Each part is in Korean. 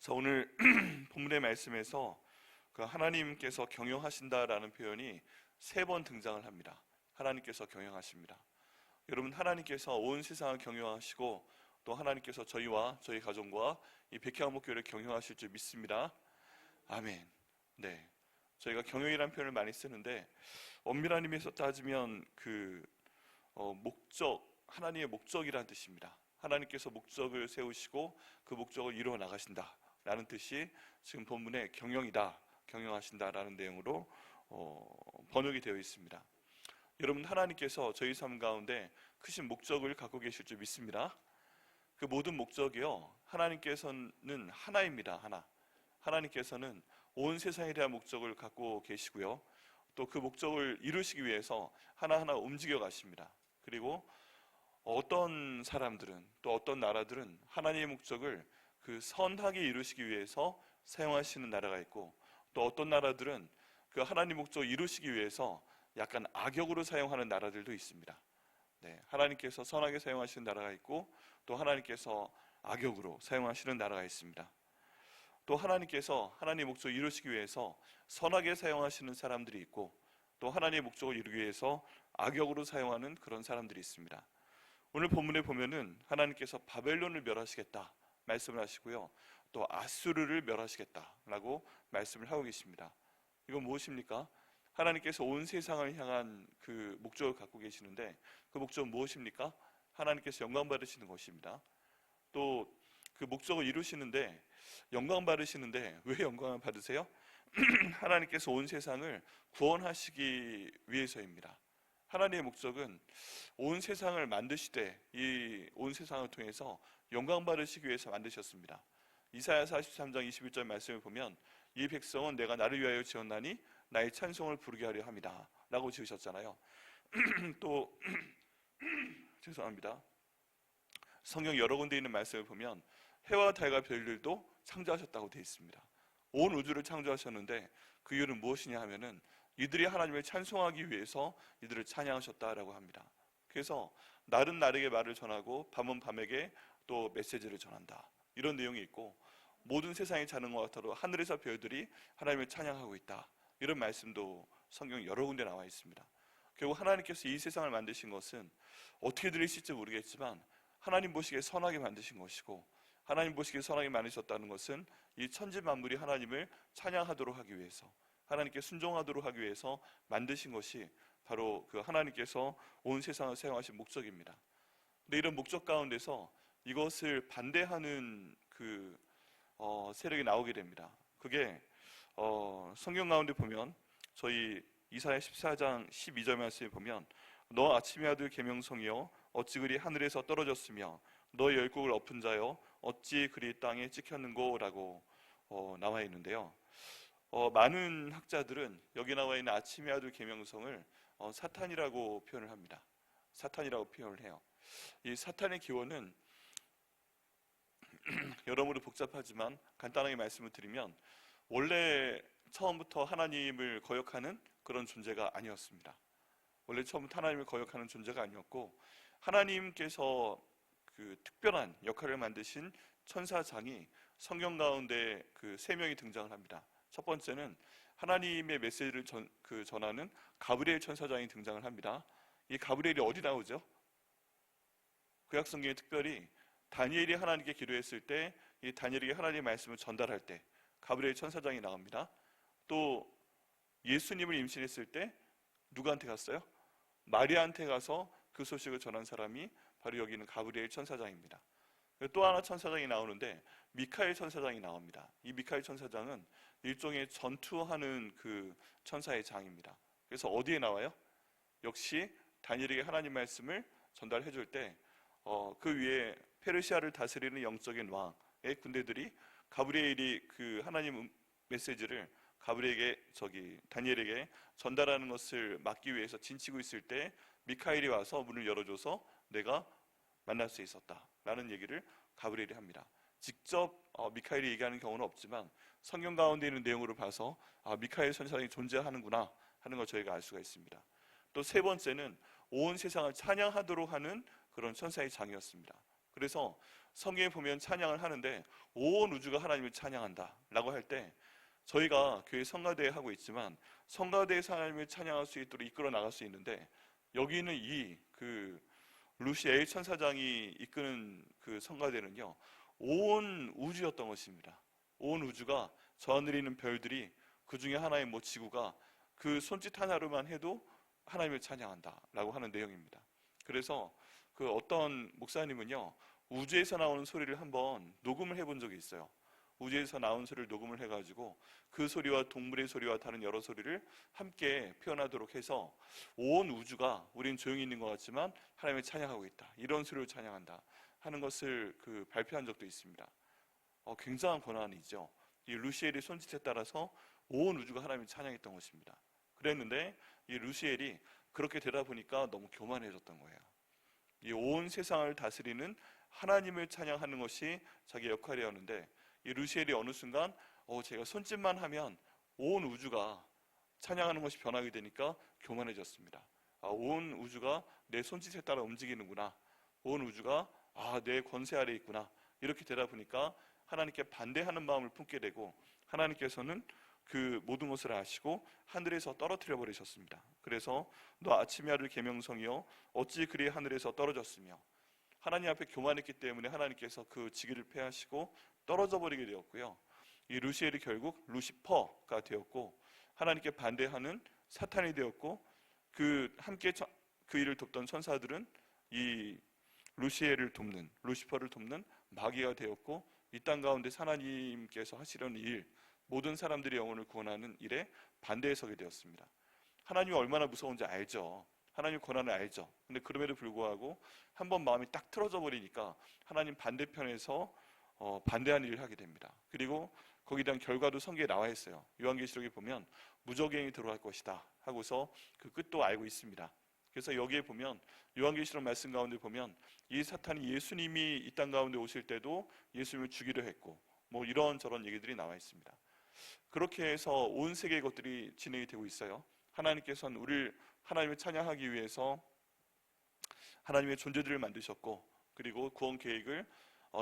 자, 오늘 본문의 말씀에서 그 하나님께서 경영하신다라는 표현이 3번 등장을 합니다. 하나님께서 경영하십니다. 여러분, 하나님께서 온 세상을 경영하시고 또 하나님께서 저희와 저희 가정과 이 백향목교회를 경영하실 줄 믿습니다. 아멘. 네, 저희가 경영이라는 표현을 많이 쓰는데 엄밀한 의미에서 따지면 목적, 하나님의 목적이라는 뜻입니다. 하나님께서 목적을 세우시고 그 목적을 이루어 나가신다 라는 뜻이 지금 본문에 경영이다, 경영하신다라는 내용으로 번역이 되어 있습니다. 여러분, 하나님께서 저희 삶 가운데 크신 목적을 갖고 계실 줄 믿습니다. 그 모든 목적이요, 하나님께서는 하나입니다. 하나님께서는 온 세상에 대한 목적을 갖고 계시고요, 또 그 목적을 이루시기 위해서 하나하나 움직여 가십니다. 그리고 어떤 사람들은, 또 어떤 나라들은 하나님의 목적을 그 선하게 이루시기 위해서 사용하시는 나라가 있고, 또 어떤 나라들은 그 하나님 목적을 이루시기 위해서 약간 악역으로 사용하는 나라들도 있습니다. 네, 하나님께서 선하게 사용하시는 나라가 있고, 또 하나님께서 악역으로 사용하시는 나라가 있습니다. 또 하나님께서 하나님의 목적을 이루시기 위해서 선하게 사용하시는 사람들이 있고, 또 하나님의 목적을 이루기 위해서 악역으로 사용하는 그런 사람들이 있습니다. 오늘 본문에 보면은 하나님께서 바벨론을 멸하시겠다 말씀을 하시고요, 또 아수르를 멸하시겠다라고 말씀을 하고 계십니다. 이건 무엇입니까? 하나님께서 온 세상을 향한 그 목적을 갖고 계시는데, 그 목적은 무엇입니까? 하나님께서 영광 받으시는 것입니다. 또 그 목적을 이루시는데, 영광 받으시는데 왜 영광을 받으세요? 하나님께서 온 세상을 구원하시기 위해서입니다. 하나님의 목적은 온 세상을 만드시되 이 온 세상을 통해서 영광 받으시기 위해서 만드셨습니다. 이사야 43장 21절 말씀을 보면 이 백성은 내가 나를 위하여 지었나니 나의 찬송을 부르게 하려 함이다 라고 지으셨잖아요. 또 죄송합니다. 성경 여러 군데 있는 말씀을 보면 해와 달과 별들도 창조하셨다고 되어 있습니다. 온 우주를 창조하셨는데 그 이유는 무엇이냐 하면은 이들이 하나님을 찬송하기 위해서 이들을 찬양하셨다라고 합니다. 그래서 날은 날에게 말을 전하고 밤은 밤에게 또 메시지를 전한다, 이런 내용이 있고, 모든 세상이 자는 것 같아도 하늘에서 별들이 하나님을 찬양하고 있다, 이런 말씀도 성경 여러 군데 나와 있습니다. 결국 하나님께서 이 세상을 만드신 것은 어떻게 들리실지 모르겠지만 하나님 보시기에 선하게 만드신 것이고, 하나님 보시기에 선하게 만드셨다는 것은 이 천지 만물이 하나님을 찬양하도록 하기 위해서, 하나님께 순종하도록 하기 위해서 만드신 것이 바로 그 하나님께서 온 세상을 사용하신 목적입니다. 근데 이런 목적 가운데서 이것을 반대하는 세력이 나오게 됩니다. 그게 성경 가운데 보면 저희 이사야 14장 12절 말씀에 보면 너 아침의 아들 계명성이여 어찌 그리 하늘에서 떨어졌으며 너의 열국을 엎은 자여 어찌 그리 땅에 찍혔는고 라고 나와 있는데요. 많은 학자들은 여기 나와 있는 아침의 아들 계명성을 사탄이라고 표현을 합니다. 사탄이라고 표현을 해요. 이 사탄의 기원은 여러모로 복잡하지만 간단하게 말씀을 드리면 원래 처음부터 하나님을 거역하는 그런 존재가 아니었습니다. 원래 처음부터 하나님을 거역하는 존재가 아니었고, 하나님께서 그 특별한 역할을 만드신 천사장이 성경 가운데 그 3명이 등장을 합니다. 첫 번째는 하나님의 메시지를 전하는 가브리엘 천사장이 등장을 합니다. 이 가브리엘이 어디 나오죠? 구약 성경에 특별히 다니엘이 하나님께 기도했을 때, 이 다니엘에게 하나님의 말씀을 전달할 때 가브리엘 천사장이 나옵니다. 또 예수님을 임신했을 때 누구한테 갔어요? 마리아한테 가서 그 소식을 전한 사람이 바로 여기 있는 가브리엘 천사장입니다. 또 하나 천사장이 나오는데 미카엘 천사장이 나옵니다. 이 미카엘 천사장은 일종의 전투하는 그 천사의 장입니다. 그래서 어디에 나와요? 역시 다니엘에게 하나님 말씀을 전달해 줄 때 그 위에 페르시아를 다스리는 영적인 왕의 군대들이 가브리엘이 그 하나님 메시지를 다니엘에게 전달하는 것을 막기 위해서 진치고 있을 때 미카엘이 와서 문을 열어줘서 내가 만날 수 있었다라는 얘기를 가브리엘이 합니다. 직접 미카엘이 얘기하는 경우는 없지만 성경 가운데 있는 내용으로 봐서 미카엘 천사장이 존재하는구나 하는 걸 저희가 알 수가 있습니다. 또 3번째는 온 세상을 찬양하도록 하는 그런 천사의 장이었습니다. 그래서 성경에 보면 찬양을 하는데 온 우주가 하나님을 찬양한다 라고 할 때, 저희가 교회 성가대회 하고 있지만 성가대에서 하나님을 찬양할 수 있도록 이끌어 나갈 수 있는데, 여기는 이 루시 A 천사장이 이끄는 그 성가대는요, 온 우주였던 것입니다. 온 우주가, 저 하늘에 있는 별들이, 그 중에 하나의 지구가 그 손짓 하나로만 해도 하나님을 찬양한다 라고 하는 내용입니다. 그래서 그 어떤 목사님은요, 우주에서 나오는 소리를 한번 녹음을 해본 적이 있어요. 우주에서 나온 소리를 녹음을 해가지고 그 소리와 동물의 소리와 다른 여러 소리를 함께 표현하도록 해서 온 우주가, 우리는 조용히 있는 것 같지만 하나님을 찬양하고 있다, 이런 소리로 찬양한다 하는 것을 발표한 적도 있습니다. 굉장한 권한이죠. 이 루시엘의 손짓에 따라서 온 우주가 하나님을 찬양했던 것입니다. 그랬는데 이 루시엘이 그렇게 되다 보니까 너무 교만해졌던 거예요. 이 온 세상을 다스리는 하나님을 찬양하는 것이 자기 역할이었는데, 이 루시엘이 어느 순간 제가 손짓만 하면 온 우주가 찬양하는 것이 변하게 되니까 교만해졌습니다. 온 우주가 내 손짓에 따라 움직이는구나, 온 우주가 내 권세 아래 있구나, 이렇게 되다 보니까 하나님께 반대하는 마음을 품게 되고, 하나님께서는 그 모든 것을 아시고 하늘에서 떨어뜨려 버리셨습니다. 그래서 너 아침의 아들 계명성이여 어찌 그리 하늘에서 떨어졌으며, 하나님 앞에 교만했기 때문에 하나님께서 그 직위를 폐하시고 떨어져 버리게 되었고요. 이 루시엘이 결국 루시퍼가 되었고, 하나님께 반대하는 사탄이 되었고, 함께 그 일을 돕던 천사들은 이 루시엘을 돕는, 루시퍼를 돕는 마귀가 되었고, 이 땅 가운데 하나님께서 하시려는 일, 모든 사람들의 영혼을 구원하는 일에 반대에 서게 되었습니다. 하나님이 얼마나 무서운지 알죠. 하나님 권한을 알죠. 근데 그럼에도 불구하고 한번 마음이 딱 틀어져 버리니까 하나님 반대편에서 반대하는 일을 하게 됩니다. 그리고 거기에 대한 결과도 성경에 나와 있어요. 요한계시록에 보면 무저갱이 들어갈 것이다 하고서 그 끝도 알고 있습니다. 그래서 여기에 보면, 요한계시록 말씀 가운데 보면 이 사탄이 예수님이 이 땅 가운데 오실 때도 예수님을 죽이려 했고, 이런저런 얘기들이 나와 있습니다. 그렇게 해서 온 세계의 것들이 진행이 되고 있어요. 하나님께서는 우리를 하나님을 찬양하기 위해서 하나님의 존재들을 만드셨고, 그리고 구원 계획을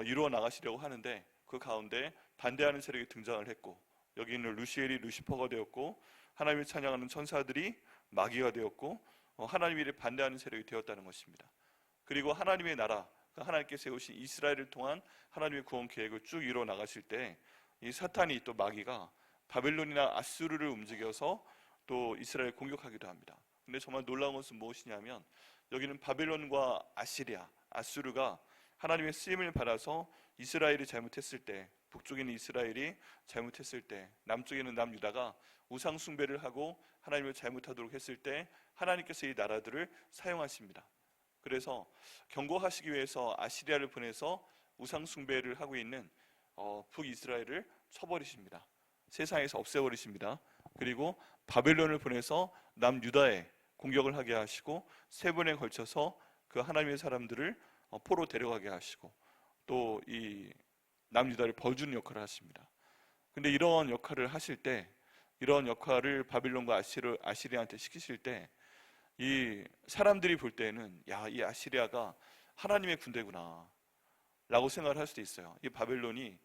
이루어 나가시려고 하는데, 그 가운데 반대하는 세력이 등장을 했고, 여기는 루시엘이 루시퍼가 되었고, 하나님을 찬양하는 천사들이 마귀가 되었고, 하나님 일에 반대하는 세력이 되었다는 것입니다. 그리고 하나님의 나라, 하나님께 세우신 이스라엘을 통한 하나님의 구원 계획을 쭉 이루어 나가실 때, 이 사탄이, 또 마귀가 바벨론이나 아수르를 움직여서 또 이스라엘을 공격하기도 합니다. 근데 정말 놀라운 것은 무엇이냐면, 여기는 바벨론과 아시리아, 아수르가 하나님의 쓰임을 받아서 이스라엘이 잘못했을 때, 북쪽에 있는 이스라엘이 잘못했을 때, 남쪽에 있는 남유다가 우상 숭배를 하고 하나님을 잘못하도록 했을 때 하나님께서 이 나라들을 사용하십니다. 그래서 경고하시기 위해서 아시리아를 보내서 우상 숭배를 하고 있는 북이스라엘을 쳐버리십니다. 세상에서 없애버리십니다. 그리고 바벨론을 보내서 남유다에 공격을 하게 하시고, 3번에 걸쳐서 그 하나님의 사람들을 포로 데려가게 하시고, 또 이 남유다를 벌주는 역할을 하십니다. 근데 이런 역할을 하실 때, 이런 역할을 바빌론과 아시리아한테 시키실 때, 이 사람들이 볼 때는 이 아시리아가 하나님의 군대구나 라고 생각을 할 수도 있어요. 이 바벨론이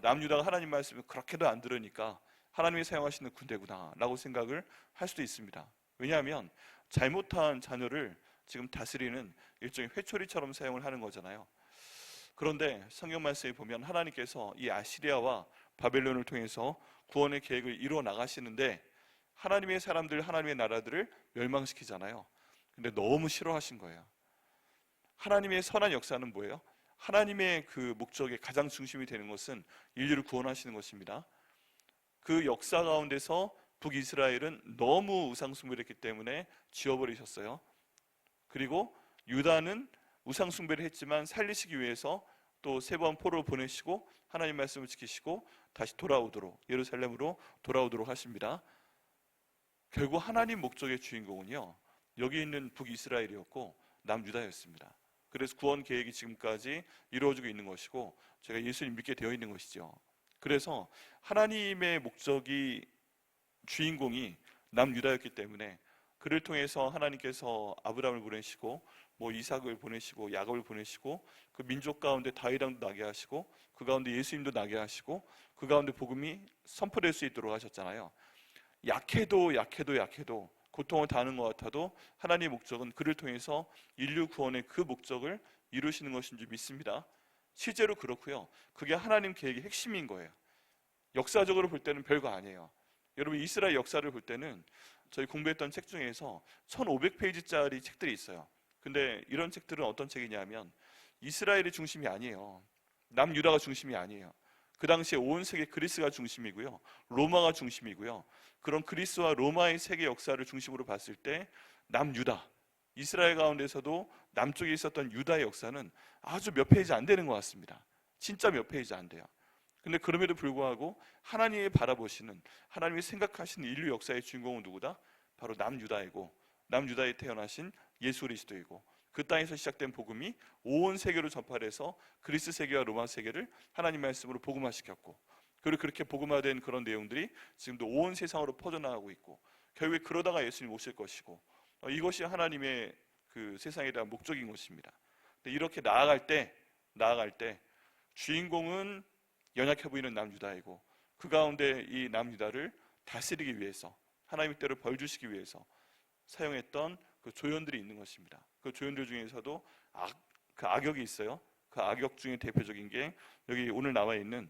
남유다가 하나님 말씀을 그렇게도 안 들으니까 하나님이 사용하시는 군대구나 라고 생각을 할 수도 있습니다. 왜냐하면 잘못한 자녀를 지금 다스리는 일종의 회초리처럼 사용을 하는 거잖아요. 그런데 성경 말씀에 보면 하나님께서 이 아시리아와 바벨론을 통해서 구원의 계획을 이루어 나가시는데, 하나님의 사람들, 하나님의 나라들을 멸망시키잖아요. 근데 너무 싫어하신 거예요. 하나님의 선한 역사는 뭐예요? 하나님의 그 목적의 가장 중심이 되는 것은 인류를 구원하시는 것입니다. 그 역사 가운데서 북이스라엘은 너무 우상숭배를 했기 때문에 지워버리셨어요. 그리고 유다는 우상숭배를 했지만 살리시기 위해서 또 3번 포로를 보내시고 하나님 말씀을 지키시고 다시 돌아오도록, 예루살렘으로 돌아오도록 하십니다. 결국 하나님 목적의 주인공은요, 여기 있는 북이스라엘이었고 남유다였습니다. 그래서 구원 계획이 지금까지 이루어지고 있는 것이고, 제가 예수님 믿게 되어 있는 것이죠. 그래서 하나님의 목적이, 주인공이 남유다였기 때문에 그를 통해서 하나님께서 아브라함을 보내시고 뭐 이삭을 보내시고 야곱을 보내시고 그 민족 가운데 다윗왕도 나게 하시고 그 가운데 예수님도 나게 하시고 그 가운데 복음이 선포될 수 있도록 하셨잖아요. 약해도 고통을 당하는 것 같아도 하나님의 목적은 그를 통해서 인류 구원의 그 목적을 이루시는 것인 줄 믿습니다. 실제로 그렇고요. 그게 하나님 계획의 핵심인 거예요. 역사적으로 볼 때는 별거 아니에요. 여러분 이스라엘 역사를 볼 때는 저희 공부했던 책 중에서 1500페이지짜리 책들이 있어요. 근데 이런 책들은 어떤 책이냐면 이스라엘이 중심이 아니에요. 남유다가 중심이 아니에요. 그 당시에 온 세계 그리스가 중심이고요. 로마가 중심이고요. 그런 그리스와 로마의 세계 역사를 중심으로 봤을 때 남유다, 이스라엘 가운데서도 남쪽에 있었던 유다의 역사는 아주 몇 페이지 안 되는 것 같습니다. 진짜 몇 페이지 안 돼요. 근데 그럼에도 불구하고 하나님이 바라보시는, 하나님이 생각하시는 인류 역사의 주인공은 누구다? 바로 남유다이고 남유다에 태어나신 예수 그리스도이고 그 땅에서 시작된 복음이 온 세계로 전파돼서 그리스 세계와 로마 세계를 하나님 말씀으로 복음화시켰고 그리고 그렇게 복음화된 그런 내용들이 지금도 온 세상으로 퍼져나가고 있고 결국에 그러다가 예수님 오실 것이고 이것이 하나님의 그 세상에 대한 목적인 것입니다. 근데 이렇게 나아갈 때 주인공은 연약해 보이는 남유다이고 그 가운데 이 남유다를 다스리기 위해서 하나님의 때로 벌 주시기 위해서 사용했던 그 조연들이 있는 것입니다. 그 조연들 중에서도 그 악역이 있어요. 그 악역 중에 대표적인 게 여기 오늘 나와 있는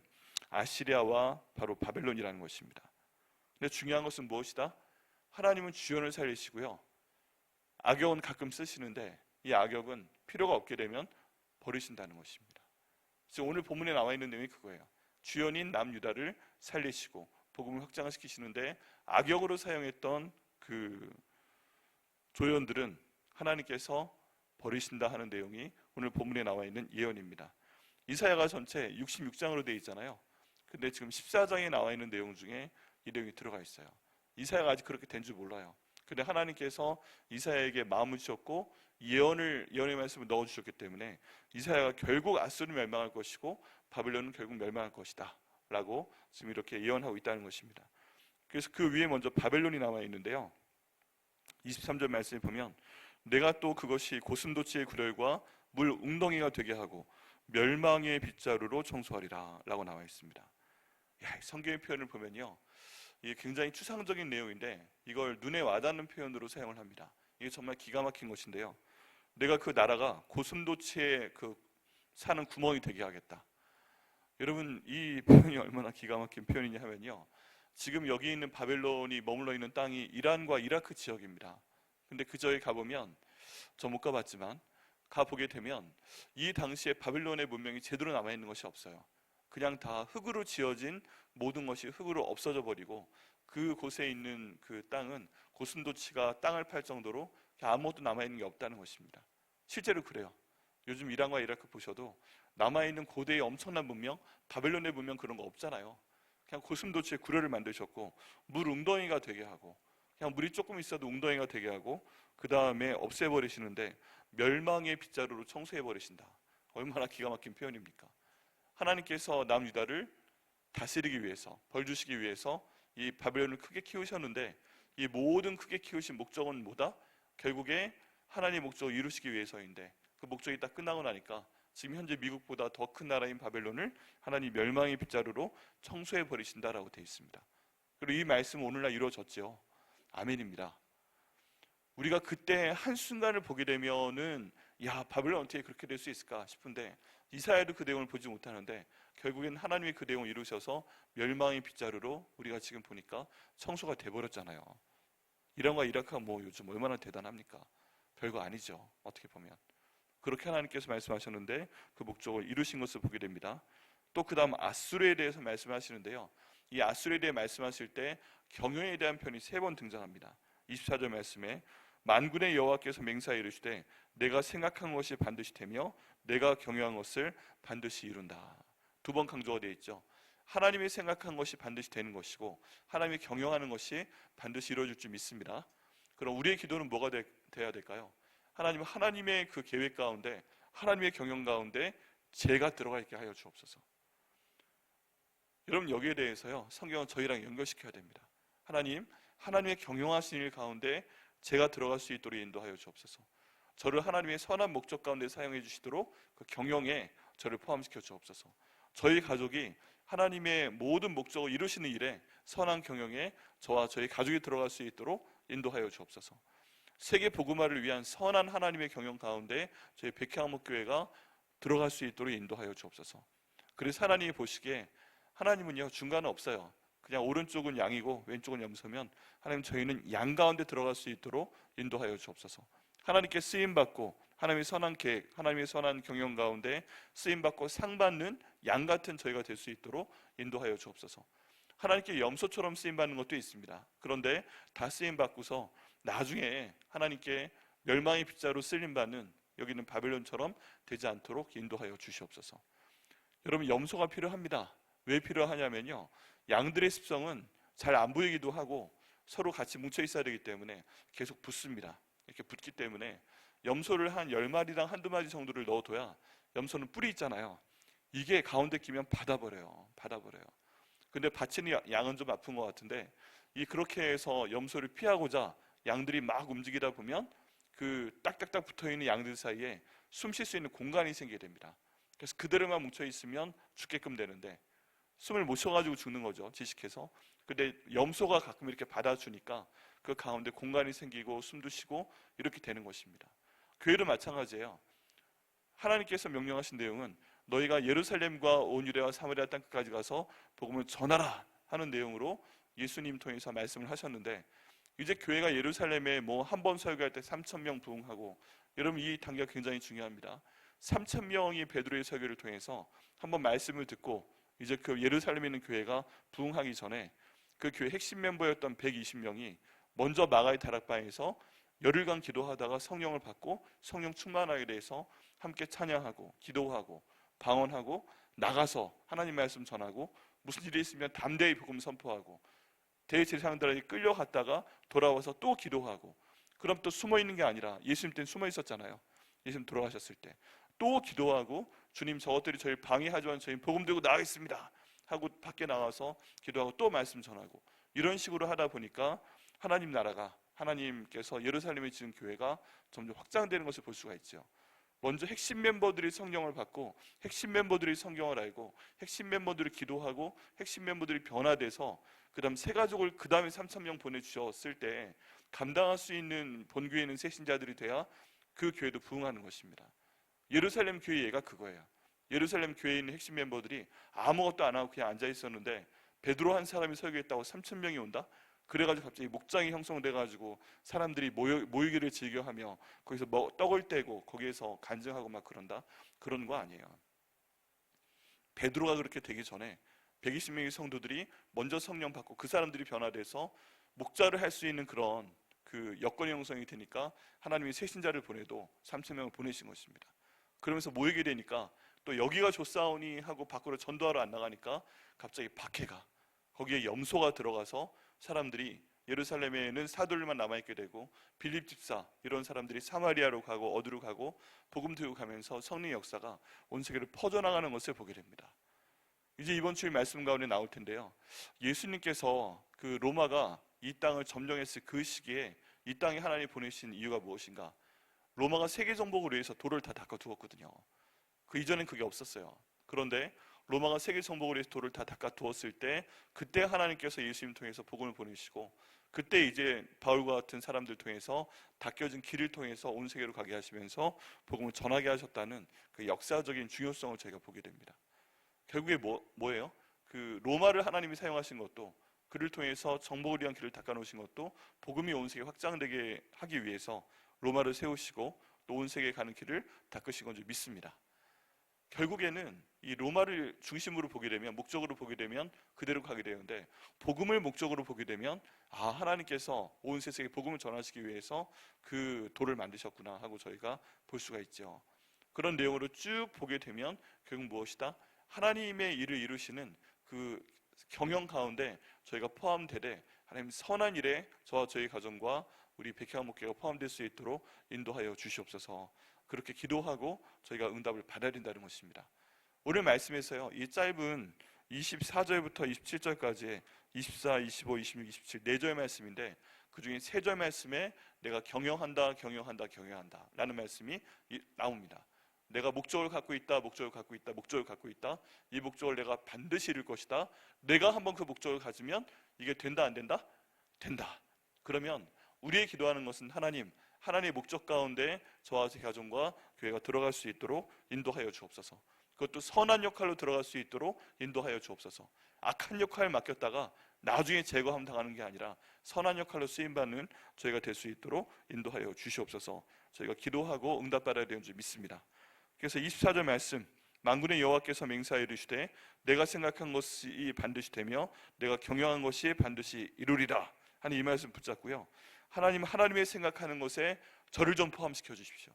아시리아와 바로 바벨론이라는 것입니다. 근데 중요한 것은 무엇이다? 하나님은 주연을 살리시고요. 악역은 가끔 쓰시는데 이 악역은 필요가 없게 되면 버리신다는 것입니다. 그래서 오늘 본문에 나와 있는 내용이 그거예요. 주연인 남유다를 살리시고 복음을 확장을 시키시는데 악역으로 사용했던 그 조연들은 하나님께서 버리신다 하는 내용이 오늘 본문에 나와 있는 예언입니다. 이사야가 전체 66장으로 되어 있잖아요. 근데 지금 14장에 나와 있는 내용 중에 이 내용이 들어가 있어요. 이사야가 아직 그렇게 된 줄 몰라요. 근데 하나님께서 이사야에게 마음을 주셨고 예언의 말씀을 넣어주셨기 때문에 이사야가 결국 아수르는 멸망할 것이고 바벨론은 결국 멸망할 것이다 라고 지금 이렇게 예언하고 있다는 것입니다. 그래서 그 위에 먼저 바벨론이 나와 있는데요, 23절 말씀에 보면 내가 또 그것이 고슴도치의 구렬과 물 웅덩이가 되게 하고 멸망의 빗자루로 청소하리라 라고 나와 있습니다. 성경의 표현을 보면요, 이게 굉장히 추상적인 내용인데 이걸 눈에 와닿는 표현으로 사용을 합니다. 이게 정말 기가 막힌 것인데요, 내가 그 나라가 고슴도치의 그 사는 구멍이 되게 하겠다. 여러분 이 표현이 얼마나 기가 막힌 표현이냐 하면요, 지금 여기 있는 바벨론이 머물러 있는 땅이 이란과 이라크 지역입니다. 근데 그 지역에 가보면, 저 못 가봤지만 가보게 되면 이 당시에 바벨론의 문명이 제대로 남아있는 것이 없어요. 그냥 다 흙으로 지어진 모든 것이 흙으로 없어져 버리고 그곳에 있는 그 땅은 고슴도치가 땅을 팔 정도로 아무것도 남아있는 게 없다는 것입니다. 실제로 그래요. 요즘 이란과 이라크 보셔도 남아있는 고대의 엄청난 문명, 바벨론의 문명 그런 거 없잖아요. 그냥 고슴도치의 구려를 만드셨고 물 웅덩이가 되게 하고 그냥 물이 조금 있어도 웅덩이가 되게 하고 그 다음에 없애버리시는데 멸망의 빗자루로 청소해버리신다. 얼마나 기가 막힌 표현입니까? 하나님께서 남유다를 다스리기 위해서, 벌 주시기 위해서 이 바벨론을 크게 키우셨는데 이 모든 크게 키우신 목적은 뭐다? 결국에 하나님의 목적을 이루시기 위해서인데 그 목적이 딱 끝나고 나니까 지금 현재 미국보다 더 큰 나라인 바벨론을 하나님 멸망의 빗자루로 청소해 버리신다라고 되어 있습니다. 그리고 이 말씀은 오늘날 이루어졌죠. 아멘입니다. 우리가 그때 한순간을 보게 되면은 바벨론 어떻게 그렇게 될 수 있을까 싶은데 이사야도 그 내용을 보지 못하는데 결국엔 하나님이 그 내용을 이루셔서 멸망의 빗자루로 우리가 지금 보니까 청소가 돼버렸잖아요. 이란과 이라크가 뭐 요즘 얼마나 대단합니까? 별거 아니죠. 어떻게 보면 그렇게 하나님께서 말씀하셨는데 그 목적을 이루신 것을 보게 됩니다. 또 그 다음 아수르에 대해서 말씀하시는데요, 이 아수르에 대해 말씀하실 때 경영에 대한 표현이 3번 등장합니다. 24절 말씀에 만군의 여호와께서 맹세하여 이르시되 내가 생각한 것이 반드시 되며 내가 경영한 것을 반드시 이룬다. 2번 강조가 되어 있죠. 하나님이 생각한 것이 반드시 되는 것이고 하나님이 경영하는 것이 반드시 이루어질 줄 믿습니다. 그럼 우리의 기도는 뭐가 돼야 될까요? 하나님의 그 계획 가운데, 하나님의 경영 가운데 제가 들어가 있게 하여 주옵소서. 여러분 여기에 대해서요, 성경은 저희랑 연결시켜야 됩니다. 하나님의 경영하신 일 가운데 제가 들어갈 수 있도록 인도하여 주옵소서. 저를 하나님의 선한 목적 가운데 사용해 주시도록 그 경영에 저를 포함시켜 주옵소서. 저희 가족이 하나님의 모든 목적을 이루시는 일에 선한 경영에 저와 저희 가족이 들어갈 수 있도록 인도하여 주옵소서. 세계 복음화를 위한 선한 하나님의 경영 가운데 저희 백향목교회가 들어갈 수 있도록 인도하여 주옵소서. 그래서 하나님이 보시기에 하나님은요 중간은 없어요. 그냥 오른쪽은 양이고 왼쪽은 염소면 하나님 저희는 양 가운데 들어갈 수 있도록 인도하여 주옵소서. 하나님께 쓰임받고 하나님의 선한 계획, 하나님의 선한 경영 가운데 쓰임받고 상받는 양 같은 저희가 될 수 있도록 인도하여 주옵소서. 하나님께 염소처럼 쓰임받는 것도 있습니다. 그런데 다 쓰임받고서 나중에 하나님께 멸망의 빗자루 쓰임받는 여기는 바벨론처럼 되지 않도록 인도하여 주시옵소서. 여러분, 염소가 필요합니다. 왜 필요하냐면요, 양들의 습성은 잘 안 보이기도 하고 서로 같이 뭉쳐 있어야 되기 때문에 계속 붙습니다. 이렇게 붙기 때문에 염소를 한 10마리당 한두 마리 정도를 넣어둬야, 염소는 뿔이 있잖아요, 이게 가운데 끼면 받아버려요. 근데 받치는 양은 좀 아픈 것 같은데, 그렇게 해서 염소를 피하고자 양들이 막 움직이다 보면 그 딱딱딱 붙어있는 양들 사이에 숨 쉴 수 있는 공간이 생기게 됩니다. 그래서 그대로만 뭉쳐 있으면 죽게끔 되는데 숨을 못 쉬어가지고 죽는 거죠, 지식해서. 근데 염소가 가끔 이렇게 받아주니까 그 가운데 공간이 생기고 숨도 쉬고 이렇게 되는 것입니다. 교회도 마찬가지예요. 하나님께서 명령하신 내용은 너희가 예루살렘과 온 유대와 사마리아 땅 끝까지 가서 복음을 전하라 하는 내용으로 예수님 통해서 말씀을 하셨는데, 이제 교회가 예루살렘에 한 번 설교할 때 3,000명 부흥하고, 여러분 이 단계가 굉장히 중요합니다. 3,000명이 베드로의 설교를 통해서 한번 말씀을 듣고 이제 그 예루살렘에 있는 교회가 부흥하기 전에 그 교회 핵심 멤버였던 120명이 먼저 마가의 다락방에서 열흘간 기도하다가 성령을 받고 성령 충만하게 돼서 함께 찬양하고 기도하고 방언하고 나가서 하나님 말씀 전하고, 무슨 일이 있으면 담대히 복음 선포하고, 대제사장들에게 끌려갔다가 돌아와서 또 기도하고, 그럼 또 숨어 있는 게 아니라, 예수님 때는 숨어 있었잖아요. 예수님 돌아가셨을 때 또 기도하고, 주님 저것들이 저희 방해하지만 저희 복음 들고 나가겠습니다 하고 밖에 나가서 기도하고 또 말씀 전하고, 이런 식으로 하다 보니까 하나님 나라가, 하나님께서 예루살렘에 지은 교회가 점점 확장되는 것을 볼 수가 있죠. 먼저 핵심 멤버들이 성령을 받고, 핵심 멤버들이 성경을 알고, 핵심 멤버들이 기도하고, 핵심 멤버들이 변화돼서 그 다음 새 가족을 그 다음에 3,000명 보내주셨을 때 감당할 수 있는 본교회에 있는 새신자들이 돼야 그 교회도 부흥하는 것입니다. 예루살렘 교회 예가 그거예요. 예루살렘 교회에 있는 핵심 멤버들이 아무것도 안 하고 그냥 앉아 있었는데 베드로 한 사람이 설교했다고 3,000명이 온다? 그래가지고 갑자기 목장이 형성돼가지고 사람들이 모이기를 즐겨하며 거기서 떡을 떼고 거기에서 간증하고 막 그런 거 아니에요. 베드로가 그렇게 되기 전에 120명의 성도들이 먼저 성령 받고 그 사람들이 변화돼서 목자를 할 수 있는 그런 그 여건이 형성이 되니까 하나님이 새신자를 보내도 3,000명을 보내신 것입니다. 그러면서 모이게 되니까 또 여기가 좋사오니 하고 밖으로 전도하러 안 나가니까 갑자기 박해가, 거기에 염소가 들어가서 사람들이, 예루살렘에는 사도들만 남아있게 되고 빌립 집사 이런 사람들이 사마리아로 가고 어디로 가고 복음 들고 가면서 성령의 역사가 온 세계로 퍼져나가는 것을 보게 됩니다. 이제 이번 주일 말씀 가운데 나올 텐데요, 예수님께서 그 로마가 이 땅을 점령했을 그 시기에 이 땅에 하나님이 보내신 이유가 무엇인가? 로마가 세계 정복을 위해서 돌을 다 닦아두었거든요. 그 이전엔 그게 없었어요. 그런데 로마가 세계 정복을 위해서 돌을 다 닦아두었을 때, 그때 하나님께서 예수님 통해서 복음을 보내시고, 그때 이제 바울과 같은 사람들 통해서 닦여진 길을 통해서 온 세계로 가게 하시면서 복음을 전하게 하셨다는 그 역사적인 중요성을 저희가 보게 됩니다. 결국에 뭐예요? 그 로마를 하나님이 사용하신 것도, 그를 통해서 정복을 위한 길을 닦아놓으신 것도 복음이 온 세계에 확장되게 하기 위해서 로마를 세우시고 또 온 세계에 가는 길을 닦으신 건 줄 믿습니다. 결국에는 이 로마를 중심으로 보게 되면, 목적으로 보게 되면 그대로 가게 되는데, 복음을 목적으로 보게 되면 하나님께서 온 세상에 복음을 전하시기 위해서 그 돌을 만드셨구나 하고 저희가 볼 수가 있죠. 그런 내용으로 쭉 보게 되면 결국 무엇이다? 하나님의 일을 이루시는 그 경영 가운데 저희가 포함되되 하나님 선한 일에 저와 저희 가정과 우리 백향 목회가 포함될 수 있도록 인도하여 주시옵소서. 그렇게 기도하고 저희가 응답을 받아야 된다는 것입니다. 오늘 말씀에서요, 이 짧은 24절부터 27절까지 24, 25, 26, 27 4절 말씀인데, 그 중에 3절 말씀에 내가 경영한다 라는 말씀이 나옵니다. 내가 목적을 갖고 있다. 이 목적을 내가 반드시 이룰 것이다. 내가 한번 그 목적을 가지면 이게 된다 안 된다? 된다. 그러면 우리의 기도하는 것은 하나님의 목적 가운데 저와 제 가정과 교회가 들어갈 수 있도록 인도하여 주옵소서. 그것도 선한 역할로 들어갈 수 있도록 인도하여 주옵소서. 악한 역할을 맡겼다가 나중에 제거함 당하는 게 아니라 선한 역할로 쓰임받는 저희가 될 수 있도록 인도하여 주시옵소서. 저희가 기도하고 응답받아야 되는 줄 믿습니다. 그래서 24절 말씀, 만군의 여호와께서 맹세하여 이르시되 내가 생각한 것이 반드시 되며 내가 경영한 것이 반드시 이루리라 하는 이 말씀 붙잡고요. 하나님의 생각하는 것에 저를 좀 포함시켜 주십시오.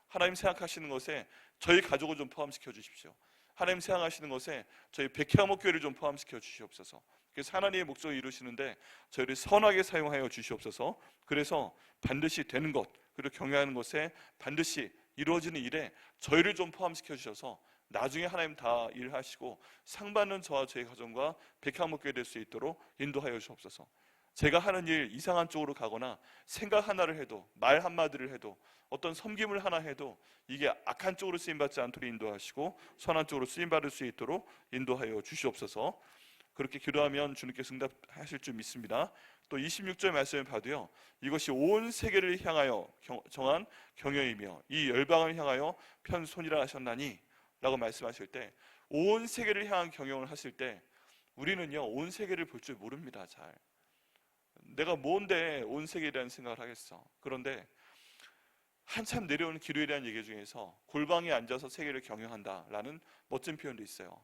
하나님 생각하시는 것에 저희 가족을 좀 포함시켜 주십시오. 하나님 생각하시는 것에 저희 백향목교회를 좀 포함시켜 주시옵소서. 그래서 하나님의 목적을 이루시는데 저희를 선하게 사용하여 주시옵소서. 그래서 반드시 되는 것, 그리고 경영하는 것에 반드시 이루어지는 일에 저희를 좀 포함시켜 주셔서 나중에 하나님 다 일하시고 상 받는 저와 저희 가정과 백향목교회 될 수 있도록 인도하여 주옵소서. 제가 하는 일 이상한 쪽으로 가거나 생각 하나를 해도, 말 한마디를 해도, 어떤 섬김을 하나 해도 이게 악한 쪽으로 쓰임받지 않도록 인도하시고 선한 쪽으로 쓰임받을 수 있도록 인도하여 주시옵소서. 그렇게 기도하면 주님께서 응답하실 줄 믿습니다. 또 26절 말씀을 봐도요, 이것이 온 세계를 향하여 정한 경영이며 이 열방을 향하여 편 손이라 하셨나니 라고 말씀하실 때, 온 세계를 향한 경영을 하실 때 우리는요 온 세계를 볼 줄 모릅니다. 잘 내가 뭔데 온 세계에 대한 생각을 하겠어. 그런데 한참 내려오는 기도에 대한 얘기 중에서 골방에 앉아서 세계를 경영한다라는 멋진 표현도 있어요.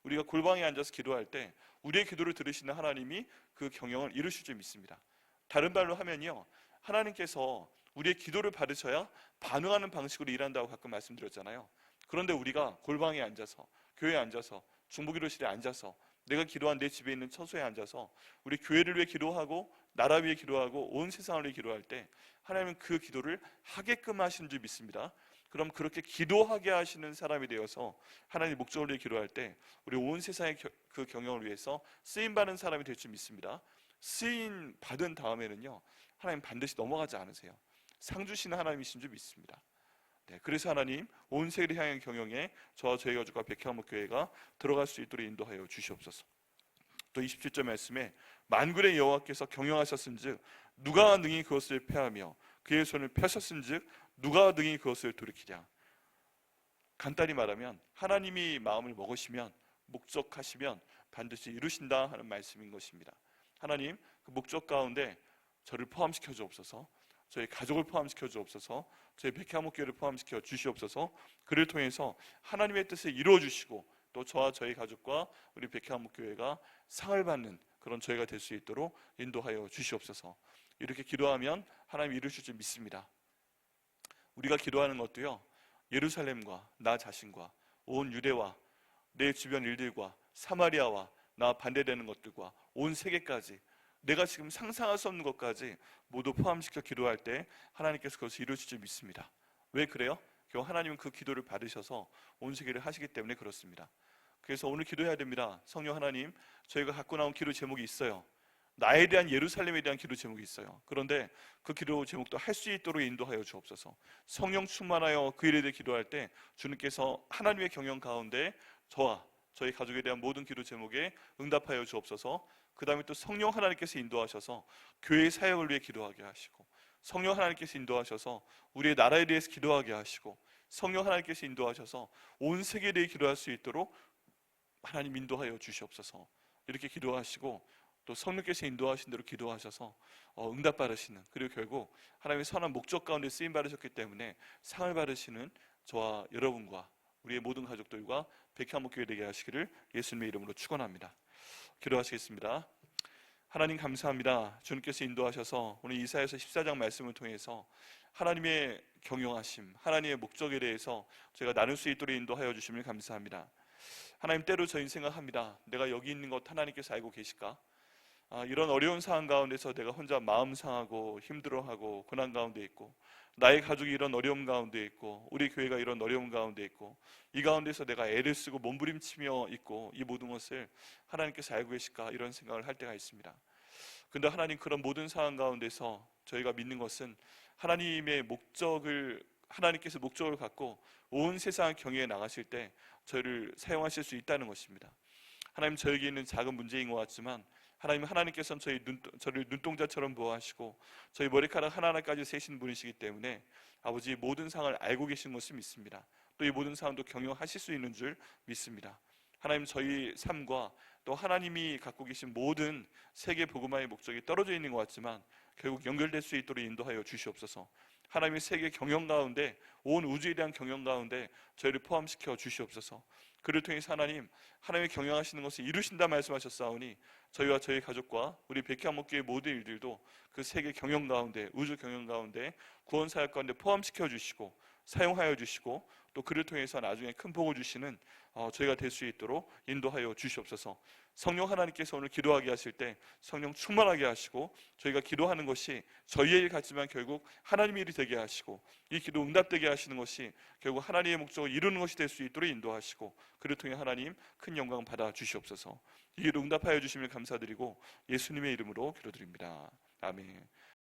우리가 골방에 앉아서 기도할 때 우리의 기도를 들으시는 하나님이 그 경영을 이루실 줄 믿습니다. 다른 말로 하면요, 하나님께서 우리의 기도를 받으셔야 반응하는 방식으로 일한다고 가끔 말씀드렸잖아요. 그런데 우리가 골방에 앉아서, 교회에 앉아서, 중보기도실에 앉아서, 내가 기도한 내 집에 있는 처소에 앉아서 우리 교회를 위해 기도하고 나라 위해 기도하고 온 세상을 위해 기도할 때 하나님은 그 기도를 하게끔 하시는 줄 믿습니다. 그럼 그렇게 기도하게 하시는 사람이 되어서 하나님의 목적을 위해 기도할 때 우리 온 세상의 그 경영을 위해서 쓰임받는 사람이 될 줄 믿습니다. 쓰임 받은 다음에는요, 하나님 반드시 넘어가지 않으세요. 상 주시는 하나님이신 줄 믿습니다. 네, 그래서 하나님 온 세계를 향한 경영에 저와 저희 가족과 백향목교회가 들어갈 수 있도록 인도하여 주시옵소서. 또 27절 말씀에 만군의 여호와께서 경영하셨은즉 누가 능히 그것을 패하며 그의 손을 펴셨은즉 누가 능히 그것을 돌이키랴. 간단히 말하면 하나님이 마음을 먹으시면, 목적하시면 반드시 이루신다 하는 말씀인 것입니다. 하나님 그 목적 가운데 저를 포함시켜 주옵소서. 저희 가족을 포함시켜 주옵소서. 저희 백향목교회를 포함시켜 주시옵소서. 그를 통해서 하나님의 뜻을 이루어 주시고 또 저와 저희 가족과 우리 백향목교회가 상을 받는 그런 저희가 될 수 있도록 인도하여 주시옵소서. 이렇게 기도하면 하나님 이루실 줄 믿습니다. 우리가 기도하는 것도요, 예루살렘과 나 자신과 온 유대와 내 주변 일들과 사마리아와 나 반대되는 것들과 온 세계까지, 내가 지금 상상할 수 없는 것까지 모두 포함시켜 기도할 때 하나님께서 그것을 이루실 줄 믿습니다. 왜 그래요? 결국 하나님은 그 기도를 받으셔서 온 세계를 하시기 때문에 그렇습니다. 그래서 오늘 기도해야 됩니다. 성령 하나님, 저희가 갖고 나온 기도 제목이 있어요. 나에 대한, 예루살렘에 대한 기도 제목이 있어요. 그런데 그 기도 제목도 할 수 있도록 인도하여 주옵소서. 성령 충만하여 그 일에 대해 기도할 때 주님께서 하나님의 경영 가운데 저와 저희 가족에 대한 모든 기도 제목에 응답하여 주옵소서. 그 다음에 또 성령 하나님께서 인도하셔서 교회의 사역을 위해 기도하게 하시고, 성령 하나님께서 인도하셔서 우리의 나라에 대해서 기도하게 하시고, 성령 하나님께서 인도하셔서 온 세계에 대해 기도할 수 있도록 하나님 인도하여 주시옵소서. 이렇게 기도하시고 또 성령께서 인도하신 대로 기도하셔서 응답받으시는, 그리고 결국 하나님의 선한 목적 가운데 쓰임받으셨기 때문에 상을 받으시는 저와 여러분과 우리의 모든 가족들과 백향목교회 되게 하시기를 예수님의 이름으로 축원합니다. 기도하시겠습니다. 하나님 감사합니다. 주님께서 인도하셔서 오늘 이사야서 14장 말씀을 통해서 하나님의 경영하심, 하나님의 목적에 대해서 제가 나눌 수 있도록 인도하여 주심을 감사합니다. 하나님, 때로 저희는 생각합니다. 내가 여기 있는 것 하나님께서 알고 계실까? 이런 어려운 상황 가운데서 내가 혼자 마음 상하고 힘들어하고 고난 가운데 있고, 나의 가족이 이런 어려움 가운데 있고, 우리 교회가 이런 어려움 가운데 있고, 이 가운데서 내가 애를 쓰고 몸부림치며 있고, 이 모든 것을 하나님께서 알고 계실까? 이런 생각을 할 때가 있습니다. 근데 하나님, 그런 모든 상황 가운데서 저희가 믿는 것은 하나님께서 목적을 갖고 온 세상을 경영해 나가실 때 저희를 사용하실 수 있다는 것입니다. 하나님, 저에게 있는 작은 문제인 것 같지만 하나님께서는 저를 눈동자처럼 보호하시고 저희 머리카락 하나하나까지 세신 분이시기 때문에 아버지, 모든 상황을 알고 계신 것을 믿습니다. 또 이 모든 상황도 경영하실 수 있는 줄 믿습니다. 하나님, 저희 삶과 또 하나님이 갖고 계신 모든 세계 복음화의 목적이 떨어져 있는 것 같지만 결국 연결될 수 있도록 인도하여 주시옵소서. 하나님의 세계 경영 가운데, 온 우주에 대한 경영 가운데 저희를 포함시켜 주시옵소서. 그를 통해서 하나님의 경영하시는 것을 이루신다 말씀하셨사오니 저희와 저희 가족과 우리 백향목교의 모든 일들도 그 세계 경영 가운데, 우주 경영 가운데, 구원 사역 가운데 포함시켜 주시고 사용하여 주시고 또 그를 통해서 나중에 큰 복을 주시는 저희가 될 수 있도록 인도하여 주시옵소서. 성령 하나님께서 오늘 기도하게 하실 때 성령 충만하게 하시고 저희가 기도하는 것이 저희의 일 같지만 결국 하나님의 일이 되게 하시고 이 기도 응답되게 하시는 것이 결국 하나님의 목적을 이루는 것이 될 수 있도록 인도하시고 그를 통해 하나님 큰 영광 받아 주시옵소서. 이 기도 응답하여 주시면 감사드리고 예수님의 이름으로 기도드립니다. 아멘.